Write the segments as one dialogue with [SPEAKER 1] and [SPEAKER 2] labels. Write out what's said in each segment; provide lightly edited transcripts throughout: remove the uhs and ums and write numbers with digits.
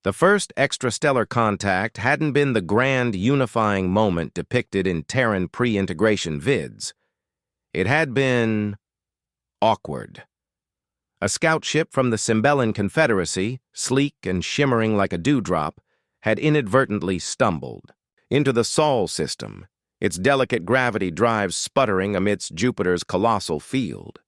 [SPEAKER 1] The first extrastellar contact hadn't been the grand unifying moment depicted in Terran pre-integration vids. It had been awkward. A scout ship from the Cymbellan Confederacy, sleek and shimmering like a dewdrop, had inadvertently stumbled into the Sol system, its delicate gravity drives sputtering amidst Jupiter's colossal field.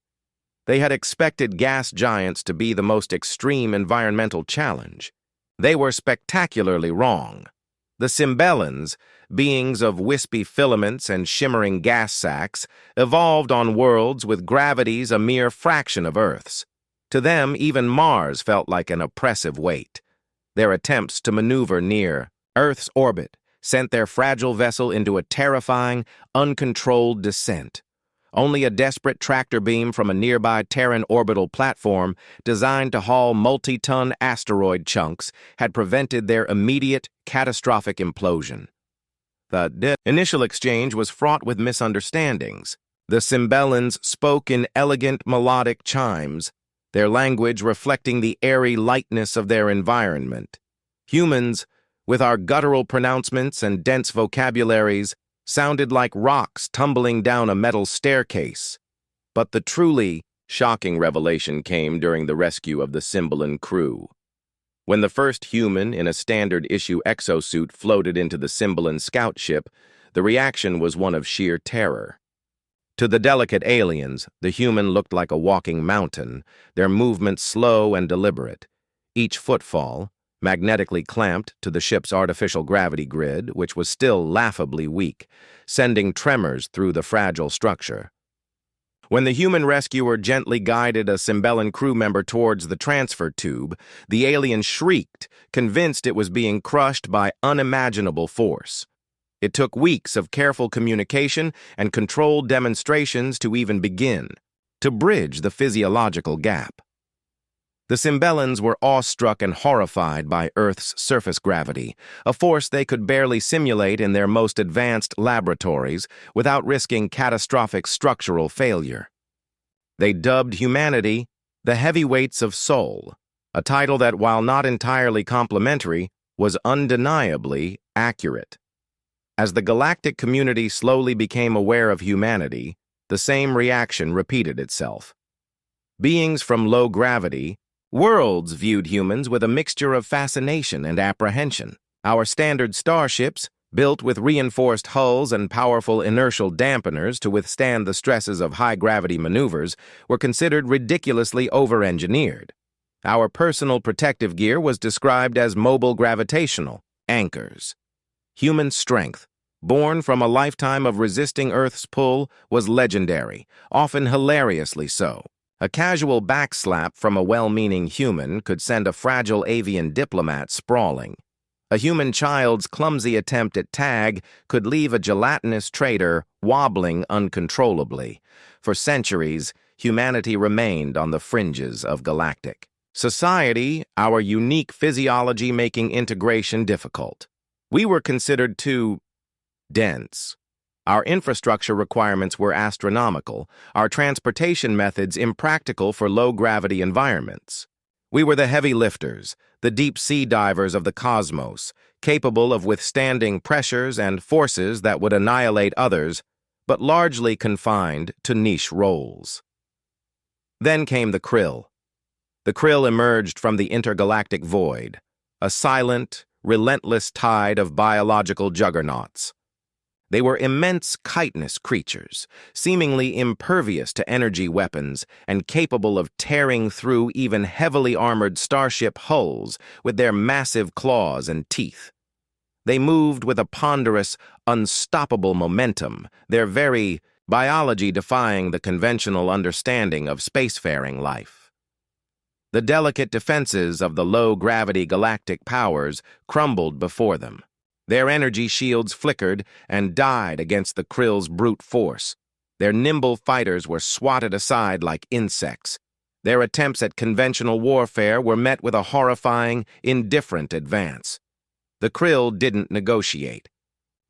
[SPEAKER 1] They had expected gas giants to be the most extreme environmental challenge. They were spectacularly wrong. The Cymbellans, beings of wispy filaments and shimmering gas sacs, evolved on worlds with gravities a mere fraction of Earth's. To them, even Mars felt like an oppressive weight. Their attempts to maneuver near Earth's orbit sent their fragile vessel into a terrifying, uncontrolled descent. Only a desperate tractor beam from a nearby Terran orbital platform designed to haul multi-ton asteroid chunks had prevented their immediate, catastrophic implosion. The initial exchange was fraught with misunderstandings. The Cymbellans spoke in elegant melodic chimes, their language reflecting the airy lightness of their environment. Humans, with our guttural pronouncements and dense vocabularies, sounded like rocks tumbling down a metal staircase. But the truly shocking revelation came during the rescue of the Cymbellan crew. When the first human in a standard-issue exosuit floated into the Cymbellan scout ship, the reaction was one of sheer terror. To the delicate aliens, the human looked like a walking mountain, their movements slow and deliberate. Each footfall, magnetically clamped to the ship's artificial gravity grid, which was still laughably weak, sending tremors through the fragile structure. When the human rescuer gently guided a Cymbellan crew member towards the transfer tube, the alien shrieked, convinced it was being crushed by unimaginable force. It took weeks of careful communication and controlled demonstrations to even begin, to bridge the physiological gap. The Cymbellans were awestruck and horrified by Earth's surface gravity, a force they could barely simulate in their most advanced laboratories without risking catastrophic structural failure. They dubbed humanity the heavyweights of Sol, a title that, while not entirely complimentary, was undeniably accurate. As the galactic community slowly became aware of humanity, the same reaction repeated itself. Beings from low gravity, worlds viewed humans with a mixture of fascination and apprehension. Our standard starships, built with reinforced hulls and powerful inertial dampeners to withstand the stresses of high-gravity maneuvers, were considered ridiculously over-engineered. Our personal protective gear was described as mobile gravitational anchors. Human strength, born from a lifetime of resisting Earth's pull, was legendary, often hilariously so. A casual backslap from a well-meaning human could send a fragile avian diplomat sprawling. A human child's clumsy attempt at tag could leave a gelatinous trader wobbling uncontrollably. For centuries, humanity remained on the fringes of galactic society, our unique physiology making integration difficult. We were considered too dense. Our infrastructure requirements were astronomical, our transportation methods impractical for low-gravity environments. We were the heavy lifters, the deep-sea divers of the cosmos, capable of withstanding pressures and forces that would annihilate others, but largely confined to niche roles. Then came the Kryll. The Kryll emerged from the intergalactic void, a silent, relentless tide of biological juggernauts. They were immense chitinous creatures, seemingly impervious to energy weapons and capable of tearing through even heavily armored starship hulls with their massive claws and teeth. They moved with a ponderous, unstoppable momentum, their very biology defying the conventional understanding of spacefaring life. The delicate defenses of the low-gravity galactic powers crumbled before them. Their energy shields flickered and died against the Kryll's brute force. Their nimble fighters were swatted aside like insects. Their attempts at conventional warfare were met with a horrifying, indifferent advance. The Kryll didn't negotiate.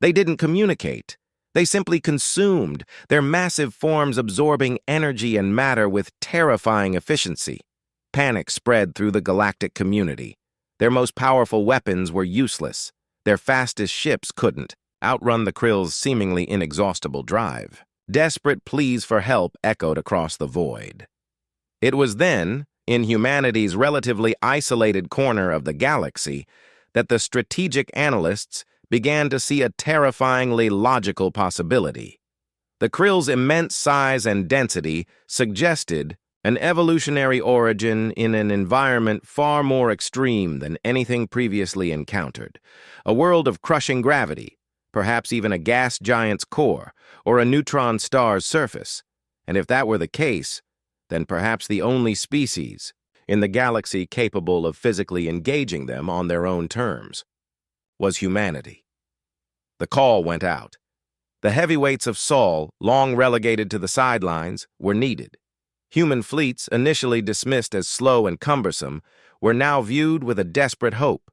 [SPEAKER 1] They didn't communicate. They simply consumed, their massive forms absorbing energy and matter with terrifying efficiency. Panic spread through the galactic community. Their most powerful weapons were useless. Their fastest ships couldn't outrun the Kryll's seemingly inexhaustible drive. Desperate pleas for help echoed across the void. It was then, in humanity's relatively isolated corner of the galaxy, that the strategic analysts began to see a terrifyingly logical possibility. The Kryll's immense size and density suggested an evolutionary origin in an environment far more extreme than anything previously encountered, a world of crushing gravity, perhaps even a gas giant's core, or a neutron star's surface. And if that were the case, then perhaps the only species in the galaxy capable of physically engaging them on their own terms was humanity. The call went out. The heavyweights of Sol, long relegated to the sidelines, were needed. Human fleets, initially dismissed as slow and cumbersome, were now viewed with a desperate hope.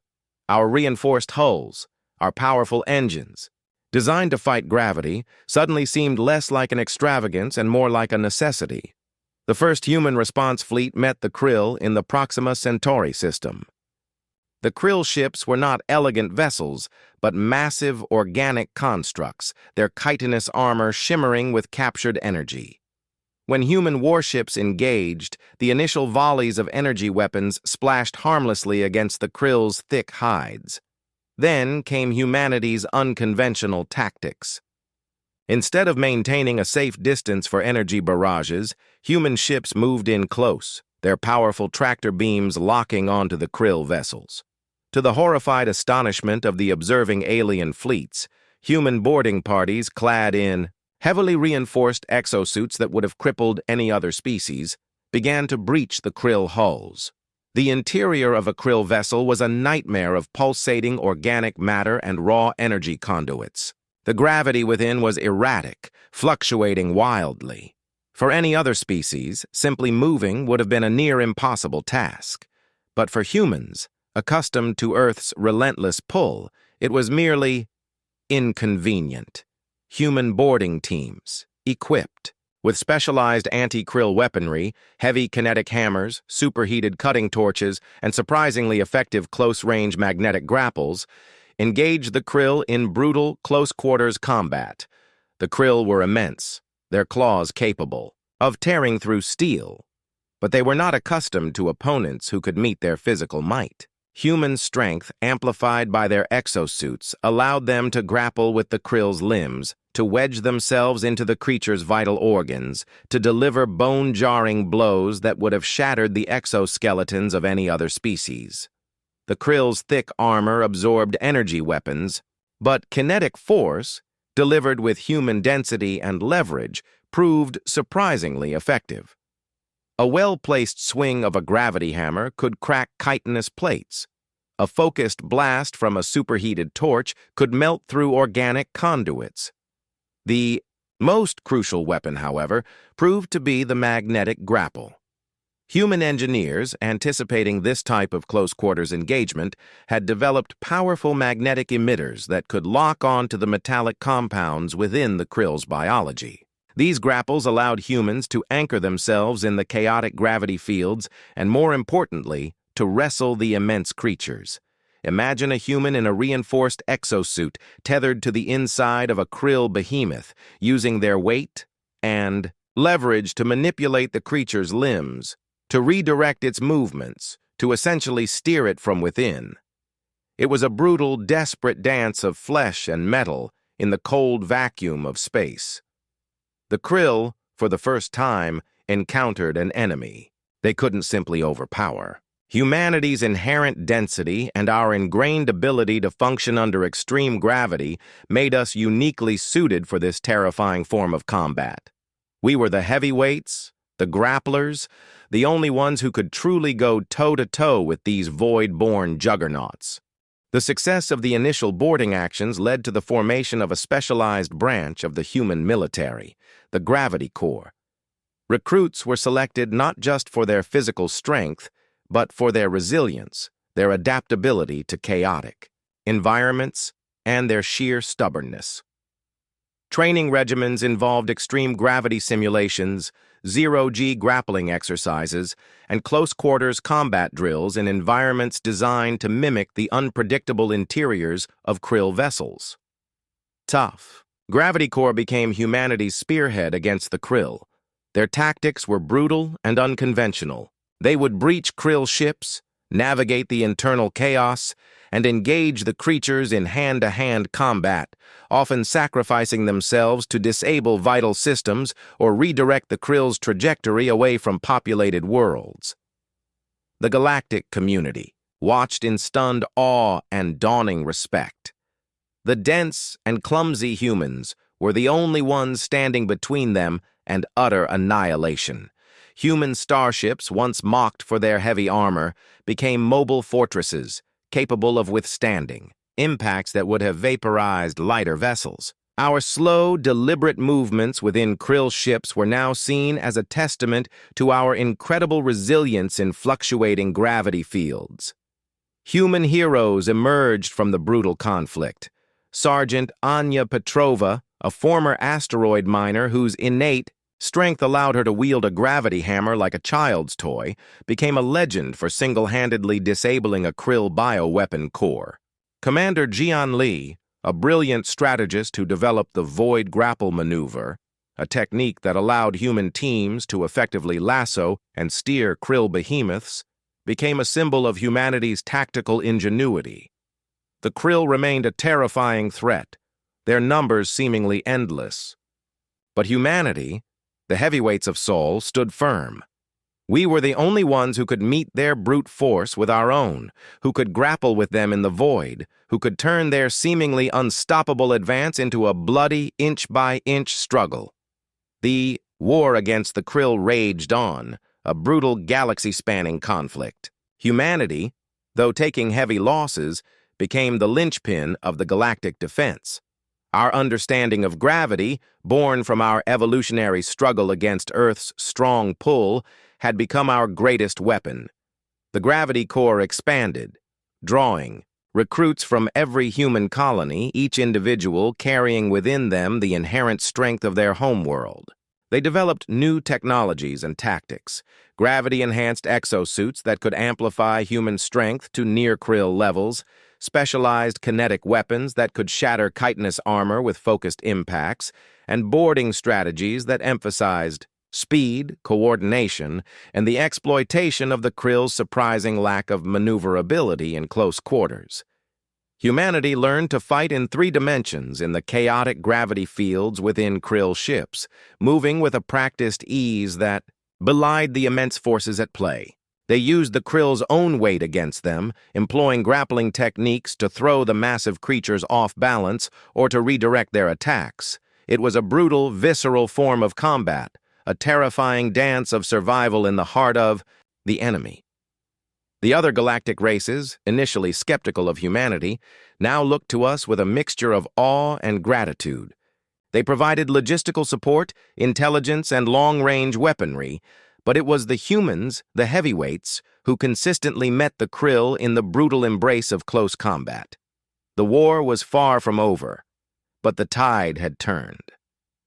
[SPEAKER 1] Our reinforced hulls, our powerful engines, designed to fight gravity, suddenly seemed less like an extravagance and more like a necessity. The first human response fleet met the Kryll in the Proxima Centauri system. The Kryll ships were not elegant vessels, but massive organic constructs, their chitinous armor shimmering with captured energy. When human warships engaged, the initial volleys of energy weapons splashed harmlessly against the Kryll's thick hides. Then came humanity's unconventional tactics. Instead of maintaining a safe distance for energy barrages, human ships moved in close, their powerful tractor beams locking onto the Kryll vessels. To the horrified astonishment of the observing alien fleets, human boarding parties clad in heavily reinforced exosuits that would have crippled any other species began to breach the Kryll hulls. The interior of a Kryll vessel was a nightmare of pulsating organic matter and raw energy conduits. The gravity within was erratic, fluctuating wildly. For any other species, simply moving would have been a near impossible task. But for humans, accustomed to Earth's relentless pull, it was merely inconvenient. Human boarding teams, equipped with specialized anti-Kryll weaponry, heavy kinetic hammers, superheated cutting torches, and surprisingly effective close-range magnetic grapples, engaged the Kryll in brutal, close-quarters combat. The Kryll were immense, their claws capable of tearing through steel, but they were not accustomed to opponents who could meet their physical might. Human strength, amplified by their exosuits, allowed them to grapple with the Kryll's limbs, to wedge themselves into the creature's vital organs, to deliver bone-jarring blows that would have shattered the exoskeletons of any other species. The Kryll's thick armor absorbed energy weapons, but kinetic force, delivered with human density and leverage, proved surprisingly effective. A well-placed swing of a gravity hammer could crack chitinous plates. A focused blast from a superheated torch could melt through organic conduits. The most crucial weapon, however, proved to be the magnetic grapple. Human engineers, anticipating this type of close-quarters engagement, had developed powerful magnetic emitters that could lock on to the metallic compounds within the Kryll's biology. These grapples allowed humans to anchor themselves in the chaotic gravity fields and, more importantly, to wrestle the immense creatures. Imagine a human in a reinforced exosuit tethered to the inside of a Kryll behemoth, using their weight and leverage to manipulate the creature's limbs, to redirect its movements, to essentially steer it from within. It was a brutal, desperate dance of flesh and metal in the cold vacuum of space. The Kryll, for the first time, encountered an enemy they couldn't simply overpower. Humanity's inherent density and our ingrained ability to function under extreme gravity made us uniquely suited for this terrifying form of combat. We were the heavyweights, the grapplers, the only ones who could truly go toe-to-toe with these void-born juggernauts. The success of the initial boarding actions led to the formation of a specialized branch of the human military, the Gravity Corps. Recruits were selected not just for their physical strength, but for their resilience, their adaptability to chaotic environments, and their sheer stubbornness. Training regimens involved extreme gravity simulations, zero-G grappling exercises, and close-quarters combat drills in environments designed to mimic the unpredictable interiors of Kryll vessels. Tough. Gravity Corps became humanity's spearhead against the Kryll. Their tactics were brutal and unconventional. They would breach Kryll ships, navigate the internal chaos, and engage the creatures in hand-to-hand combat, often sacrificing themselves to disable vital systems or redirect the Kryll's trajectory away from populated worlds. The galactic community watched in stunned awe and dawning respect. The dense and clumsy humans were the only ones standing between them and utter annihilation. Human starships, once mocked for their heavy armor, became mobile fortresses, capable of withstanding impacts that would have vaporized lighter vessels. Our slow, deliberate movements within Kryll ships were now seen as a testament to our incredible resilience in fluctuating gravity fields. Human heroes emerged from the brutal conflict. Sergeant Anya Petrova, a former asteroid miner whose innate strength allowed her to wield a gravity hammer like a child's toy, became a legend for single-handedly disabling a Kryll bioweapon core. Commander Jian Li, a brilliant strategist who developed the void grapple maneuver, a technique that allowed human teams to effectively lasso and steer Kryll behemoths, became a symbol of humanity's tactical ingenuity. The Kryll remained a terrifying threat, their numbers seemingly endless. But humanity, the heavyweights of Sol, stood firm. We were the only ones who could meet their brute force with our own, who could grapple with them in the void, who could turn their seemingly unstoppable advance into a bloody inch-by-inch struggle. The war against the Kryll raged on, a brutal galaxy-spanning conflict. Humanity, though taking heavy losses, became the linchpin of the galactic defense. Our understanding of gravity, born from our evolutionary struggle against Earth's strong pull, had become our greatest weapon. The Gravity Corps expanded, drawing recruits from every human colony, each individual carrying within them the inherent strength of their homeworld. They developed new technologies and tactics, gravity-enhanced exosuits that could amplify human strength to near-Kryll levels, specialized kinetic weapons that could shatter chitinous armor with focused impacts, and boarding strategies that emphasized speed, coordination, and the exploitation of the Kryll's surprising lack of maneuverability in close quarters. Humanity learned to fight in 3 dimensions in the chaotic gravity fields within Kryll ships, moving with a practiced ease that belied the immense forces at play. They used the Kryll's own weight against them, employing grappling techniques to throw the massive creatures off balance or to redirect their attacks. It was a brutal, visceral form of combat, a terrifying dance of survival in the heart of the enemy. The other galactic races, initially skeptical of humanity, now looked to us with a mixture of awe and gratitude. They provided logistical support, intelligence, and long-range weaponry, but it was the humans, the heavyweights, who consistently met the Kryll in the brutal embrace of close combat. The war was far from over, but the tide had turned.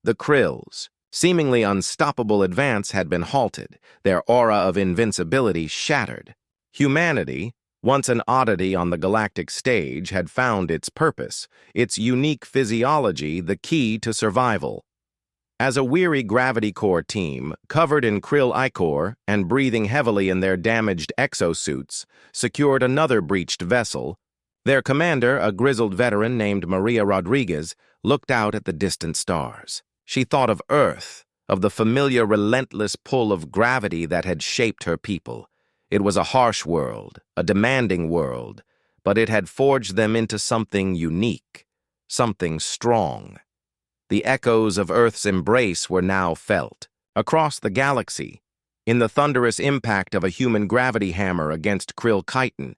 [SPEAKER 1] The Kryll's seemingly unstoppable advance had been halted, their aura of invincibility shattered. Humanity, once an oddity on the galactic stage, had found its purpose, its unique physiology the key to survival. As a weary Gravity Corps team, covered in Kryll ichor and breathing heavily in their damaged exosuits, secured another breached vessel, their commander, a grizzled veteran named Maria Rodriguez, looked out at the distant stars. She thought of Earth, of the familiar relentless pull of gravity that had shaped her people. It was a harsh world, a demanding world, but it had forged them into something unique, something strong. The echoes of Earth's embrace were now felt. Across the galaxy, in the thunderous impact of a human gravity hammer against Kryll chitin,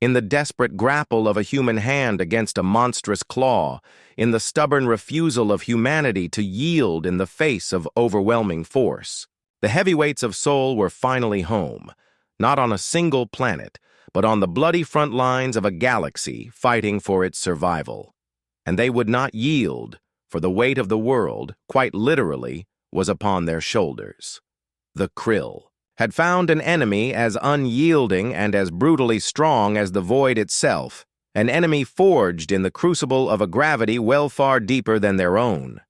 [SPEAKER 1] in the desperate grapple of a human hand against a monstrous claw, in the stubborn refusal of humanity to yield in the face of overwhelming force. The heavyweights of Sol were finally home, not on a single planet, but on the bloody front lines of a galaxy fighting for its survival. And they would not yield, for the weight of the world, quite literally, was upon their shoulders. the Kryll, had found an enemy as unyielding and as brutally strong as the void itself, an enemy forged in the crucible of a gravity well far deeper than their own.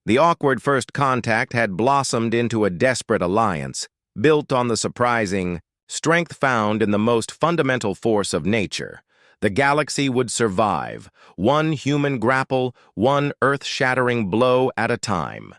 [SPEAKER 1] The awkward first contact had blossomed into a desperate alliance, built on the surprising strength found in the most fundamental force of nature. The galaxy would survive, one human grapple, one earth-shattering blow at a time.